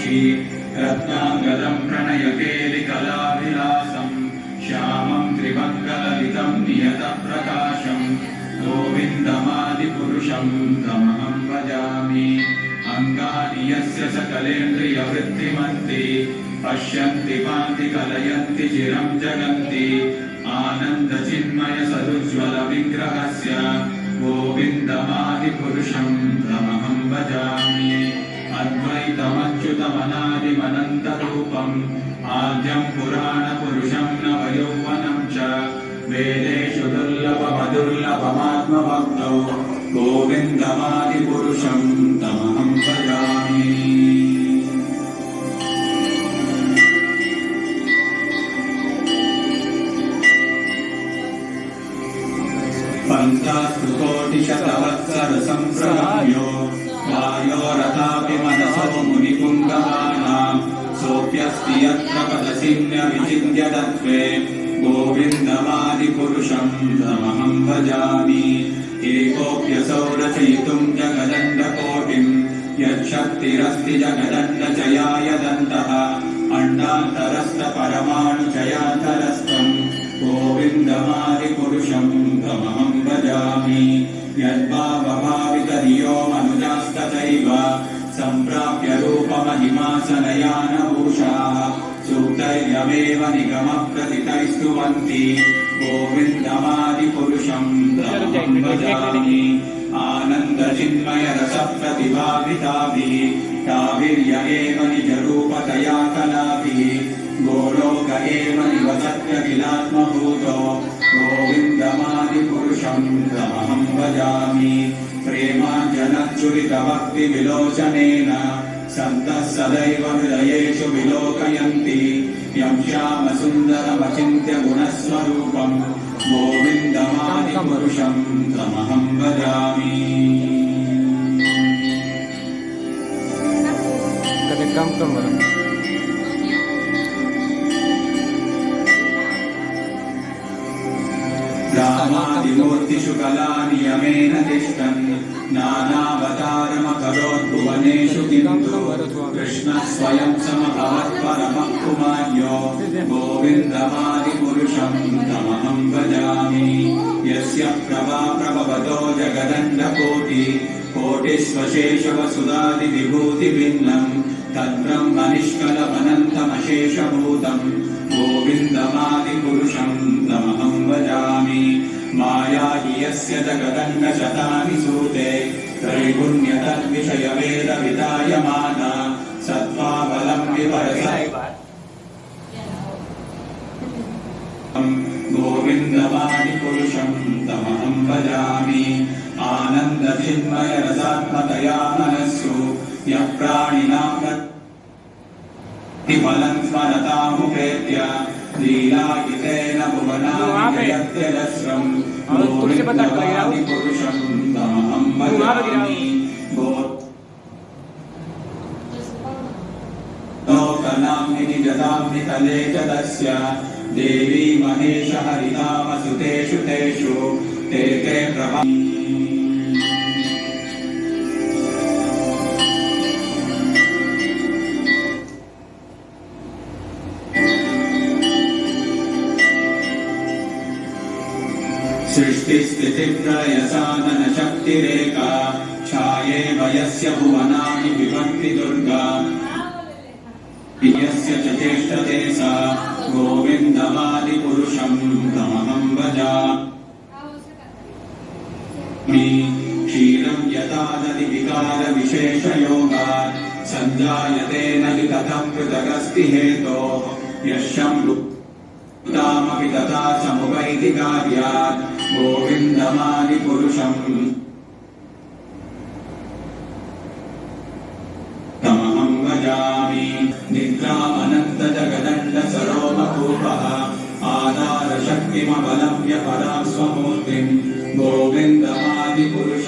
मीनाक्षी रत्नांगदं प्रणयकेलिकलाविलासं श्यामं त्रिभङ्गललितं नियतप्रकाशं गोविन्दमादिपुरुषं तमहं भजामि। अङ्गानि यस्य सकलेन्द्रियवृत्तिमन्ति पश्यन्ति पान्ति कलयन्ति चिरं जगन्ति आनन्दचिन्मयसदुज्ज्वलविग्रहस्य गोविन्दमादिपुरुषं तमहं भजामि। अद्वैतमच्युतमनादिमनन्तरूपम् आद्यं पुराणपुरुषं नवयौवनं च वेदेषु दुर्लभमदुर्लभमात्मभक्तौ गोविन्दमादिपुरुषं तमहं भजामि। पञ्चास्तुकोटिशतवत्सरसम्प्रदायो वायोरथापि मनसो मुनिपुङ्गवानां सोऽप्यस्ति यत्र पदसिन्यविचिन्त्य तत्त्वे गोविन्दमादिपुरुषं तमहं भजामि। एकोऽप्यसौ रचयितुं जगदण्डकोटिं यच्छक्तिरस्ति जगदण्डचयायदन्तः अण्डान्तरस्थपरमाणुचयान्तरस्थं गोविन्दमादिपुरुषं तमहं भजामि। यद्भावभावितधियो मनुजास्तथैव सम्प्राप्य रूपमहिमासनयानभूषाः सूक्तैर्यमेव निगमप्रथितैस्तुवन्ति गोविन्दमादिपुरुषं तमहं भजामि। आनन्दचिन्मयरसप्रतिभाविताभिः ताभिर्य एव निजरूपतया कलाभिः गोलोक एव निवसत्यखिलात्मभूतो गोविन्दमादिपुरुषं तमहं भजामि। प्रेमाञ्जनच्चुरितभक्तिविलोचनेन सन्तः सदैव हृदयेषु विलोकयन्ति यं श्यामसुन्दरमचिन्त्य गुणस्वरूपं गोविन्दमादिपुरुषं तमहं भजामि। रामादिमूर्तिषु कलानियमेन तिष्ठन् नानावतारमकरोत् भुवनेषु किन्तु कृष्णः स्वयं समभवत् परमः पुमान्यो गोविन्दमादिपुरुषं तमहं भजामि। यस्य प्रभा प्रभवतो जगदण्डकोटिस्वशेषवसुधादिविभूतिभिन्नं तद्ब्रह्मनिष्कलमनन्तमशेषभूतं गोविन्दमादिपुरुषं तमहं भजामि। माया हि यस्य जगदण्डशतानि सूते त्रैगुण्यतद्विषयवेदविधायमाना सत्त्वावलम्बिपरसा गोविन्दमादिपुरुषं तमहं भजामि। आनन्दचिन्मयरसात्मतया मनस्सु यः प्राणिनां प्रतिफलं स्मरतामुपेत्य लीलायितेन भुवनानि जयत्यजस्रं गोविन्दमादिपुरुषं तमहं भजामि। लोकनाम्नि जताम्नि तले च तस्य देवी महेश हरिनामसुतेषु तेषु ते ते प्रभा सृष्टिस्थितिप्रलयसाधनशक्तिरेका छायेव यस्य भुवनानि विभक्ति दुर्गा यस्य च चेष्टते सा गोविन्दमादिपुरुषं तमहं भजामि। क्षीरं यथा दधि विकारविशेषयोगात् सञ्जायते न हि तथं पृथगस्ति हेतोः यश्यमृतामपि तथा समुपैति कार्यात् गोविन्दमादिपुरुषं तमहं भजामि। निद्रामनन्तजगदण्डसरोमकूपः आधारशक्तिमवलम्ब्य परां स्वमूर्तिं गोविन्दमादिपुरुषं